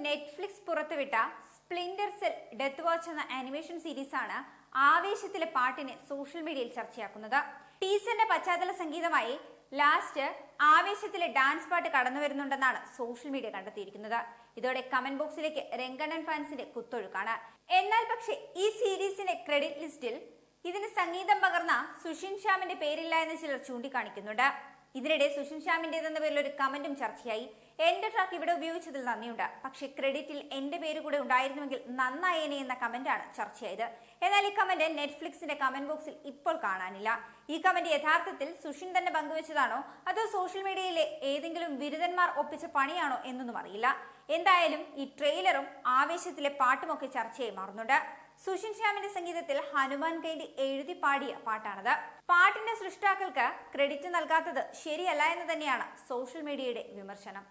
Netflix പുറത്തുവിട്ട splinter cell death watch എന്ന animation series ആണ് ആവേശത്തിലെ പാട്ടിനെ സോഷ്യൽ മീഡിയയിൽ ചർച്ചയാക്കുന്നത്. ടീസറിന്റെ പശ്ചാത്തല സംഗീതമായി ലാസ്റ്റ് ആവേശത്തിലെ ഡാൻസ് പാട്ട് കടന്നു വരുന്നുണ്ടെന്നാണ് സോഷ്യൽ മീഡിയ കണ്ടെത്തിയിരിക്കുന്നത്. ഇതോടെ കമന്റ് ബോക്സിലേക്ക് രംഗണ്ണൻ ഫാൻസിന്റെ കുത്തൊഴുക്കാണ്. എന്നാൽ പക്ഷേ ഈ സീരീസിന്റെ ക്രെഡിറ്റ് ലിസ്റ്റിൽ ഇതിന് സംഗീതം പകർന്ന സുഷിൻ ശ്യാമിന്റെ പേരില്ല എന്ന് ചിലർ ചൂണ്ടിക്കാണിക്കുന്നുണ്ട്. ഇതിനിടെ സുഷിൻ ശ്യാമിന്റേതെന്ന പേരിൽ ഒരു കമന്റും ചർച്ചയായി. എന്റെ ട്രാക്ക് ഇവിടെ ഉപയോഗിച്ചതിൽ നന്ദിയുണ്ട്, പക്ഷേ ക്രെഡിറ്റിൽ എന്റെ പേര് കൂടെ ഉണ്ടായിരുന്നുവെങ്കിൽ നന്നായേനെ എന്ന കമന്റാണ് ചർച്ചയായത്. എന്നാൽ ഈ കമന്റ് നെറ്റ്ഫ്ലിക്സിന്റെ കമന്റ് ബോക്സിൽ ഇപ്പോൾ കാണാനില്ല. ഈ കമന്റ് യഥാർത്ഥത്തിൽ സുഷിൻ തന്നെ പങ്കുവച്ചതാണോ അതോ സോഷ്യൽ മീഡിയയിലെ ഏതെങ്കിലും ബിരുദന്മാർ ഒപ്പിച്ച പണിയാണോ എന്നൊന്നും അറിയില്ല. എന്തായാലും ഈ ട്രെയിലറും ആവേശത്തിലെ പാട്ടുമൊക്കെ ചർച്ചയായി മാറുന്നുണ്ട്. സുഷിൻ ശ്യാമിന്റെ സംഗീതത്തിൽ ഹനുമാൻ കൈൻഡി എഴുതി പാടിയ പാട്ടാണത്. പാട്ടിന്റെ സൃഷ്ടാക്കൾക്ക് ക്രെഡിറ്റ് നൽകാത്തത് ശരിയല്ല എന്ന് തന്നെയാണ് സോഷ്യൽ മീഡിയയുടെ വിമർശനം.